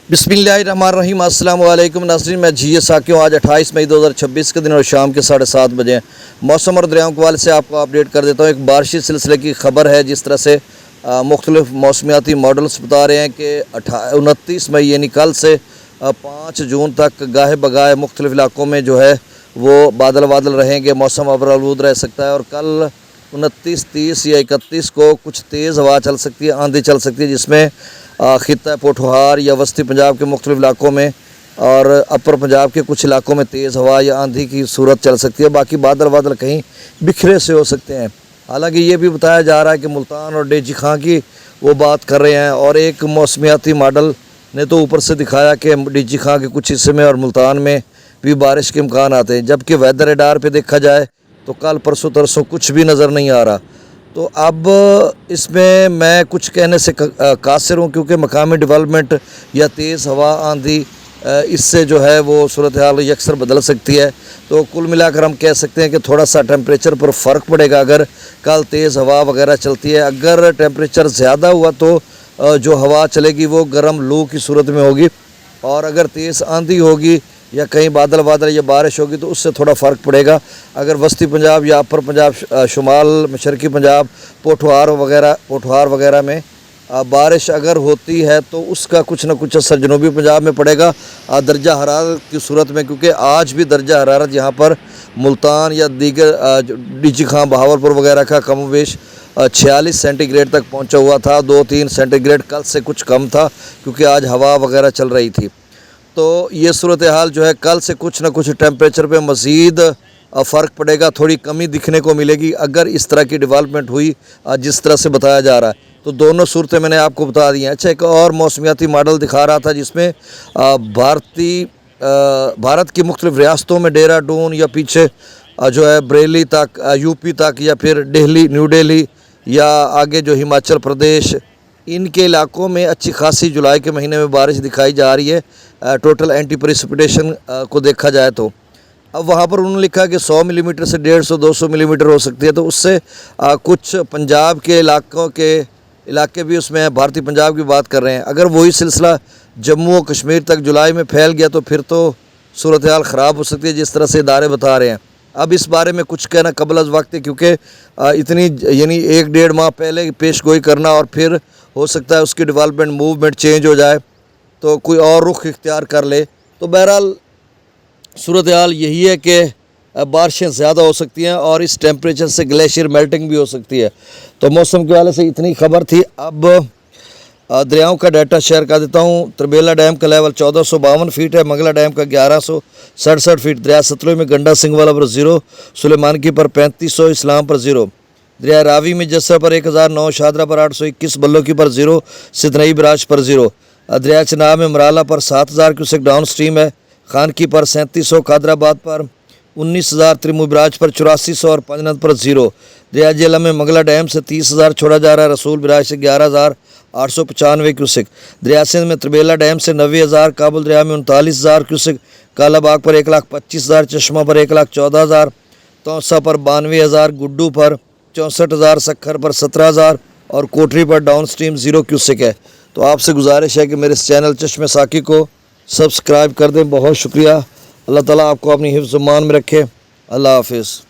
बिस्मिल्लाहिर्रहमानिर्रहीम। अस्सलाम वालेकुम नाज़रीन, मैं जी साकी हूँ। आज 28 मई 2026 के दिन और शाम के 7:30 बजे हैं। मौसम और दरियाओं के हवाले से आपको अपडेट कर देता हूँ। एक बारिशी सिलसिले की ख़बर है। जिस तरह से मुख्तलिफ मौसमियाती मॉडल्स बता रहे हैं कि 29 मई यानी कल से 5 जून तक गाहे बगाहे मुख्तलिफ इलाकों में जो है वो बादल बादल रहेंगे, मौसम अबरआलूद रह सकता है। और कल 29, 30 या 31 को कुछ तेज़ हवा चल सकती है, आंधी चल सकती है, जिसमें खित्ता पोठोहार या वस्ती पंजाब के मुख्तलिफ इलाकों में और अपर पंजाब के कुछ इलाकों में तेज़ हवा या आंधी की सूरत चल सकती है। बाकी बादल बादल कहीं बिखरे से हो सकते हैं। हालांकि ये भी बताया जा रहा है कि मुल्तान और डेजी खां की वो बात कर रहे हैं, और एक मौसमियाती मॉडल ने तो ऊपर से दिखाया कि डेजी खां के कुछ हिस्से में और मुल्तान में भी बारिश के इम्कान आते हैं। जबकि वेदर रेडार पे देखा जाए तो कल परसों तरसों कुछ भी नज़र नहीं आ रहा। तो अब इसमें मैं कुछ कहने से कासिर हूँ, क्योंकि मकामी डेवलपमेंट या तेज़ हवा आंधी इससे जो है वो सूरत हाल यकसर बदल सकती है। तो कुल मिलाकर हम कह सकते हैं कि थोड़ा सा टेम्परेचर पर फ़र्क पड़ेगा अगर कल तेज़ हवा वगैरह चलती है। अगर टेम्परेचर ज़्यादा हुआ तो जो हवा चलेगी वो गर्म लू की सूरत में होगी, और अगर तेज़ आंधी होगी या कहीं बादल बादल या बारिश होगी तो उससे थोड़ा फ़र्क पड़ेगा। अगर वस्ती पंजाब या अपर पंजाब, शुमाल मशरकी पंजाब, पोठोहार वगैरह में बारिश अगर होती है तो उसका कुछ ना कुछ असर जनूबी पंजाब में पड़ेगा दर्जा हरारत की सूरत में। क्योंकि आज भी दर्जा हरारत यहाँ पर मुल्तान या दीगर डीजी खां, बहावलपुर वगैरह का कम वेश 46 सेंटीग्रेड तक पहुँचा हुआ था। 2-3 सेंटीग्रेड कल से कुछ कम था, क्योंकि आज हवा वगैरह चल रही थी। तो ये सूरत हाल जो है कल से कुछ ना कुछ टेम्परेचर पे मज़ीद फ़र्क पड़ेगा, थोड़ी कमी दिखने को मिलेगी अगर इस तरह की डेवलपमेंट हुई जिस तरह से बताया जा रहा है। तो दोनों सूरतें मैंने आपको बता दी हैं। अच्छा, एक और मौसमियाती मॉडल दिखा रहा था जिसमें भारत की मुख्तलिफ रियासतों में देहरादून या पीछे जो है बरेली तक, यूपी तक, या फिर दिल्ली, न्यू दिल्ली, या आगे जो हिमाचल प्रदेश, इनके इलाकों में अच्छी खासी जुलाई के महीने में बारिश दिखाई जा रही है। टोटल एंटी प्रेसिपिटेशन को देखा जाए तो अब वहाँ पर उन्होंने लिखा कि 100 मिलीमीटर से 150-200 मिलीमीटर हो सकती है। तो उससे कुछ पंजाब के इलाके भी उसमें हैं। भारतीय पंजाब की बात कर रहे हैं। अगर वही सिलसिला जम्मू और कश्मीर तक जुलाई में फैल गया तो फिर तो सूरत हाल ख़राब हो सकती है, जिस तरह से इदारे बता रहे हैं। अब इस बारे में कुछ कहना कबल अज़ वक्त है, क्योंकि इतनी यानी 1-1.5 माह पहले पेश गोई करना और फिर हो सकता है उसकी डेवलपमेंट मूवमेंट चेंज हो जाए तो कोई और रुख इख्तियार कर ले। तो बहरहाल सूरत हाल यही है कि बारिशें ज़्यादा हो सकती हैं और इस टेम्परेचर से ग्लेशियर मेल्टिंग भी हो सकती है। तो मौसम के वाले से इतनी खबर थी। अब दरियाओं का डाटा शेयर कर देता हूँ। तरबेला डैम का लेवल 1452 फीट है, मंगला डैम का 1167 फीट, दरिया सतलुज में गंडा सिंह वाला पर 0, सुलेमान की पर 3500, इस्लाम पर 0, दरिया रावी में जस्सा पर 1009, शादरा पर 821, बल्लो की पर 0, सिदनई बराज पर 0, दरिया चनाब में मराला पर 7000 क्यूसेक डाउन स्ट्रीम है, खान की पर 3700, कादराबाद पर 19000, त्रिमू बराज पर 8400 और पंजनद पर 0, दरिया जेला में मंगला डैम से 30000 छोड़ा जा रहा है, रसूल बराज से 11895 क्यूसेक, दरिया सिंध में तरबेला डैम से 90000, काबुल दरिया में 39000 क्यूसेक, कालाबाग पर 1,25,000, चश्मा पर 1,14,000, तौसा पर 92,000, गुड्डू पर 64,000, सखर पर 17,000 और कोठरी पर डाउन स्ट्रीम 0 क्यूसेक है। तो आपसे गुजारिश है कि मेरे इस चैनल चश्मे साकी को सब्सक्राइब कर दें। बहुत शुक्रिया। अल्लाह ताला आपको अपनी हिफ्ज़ मान में रखे। अल्लाह हाफिज़।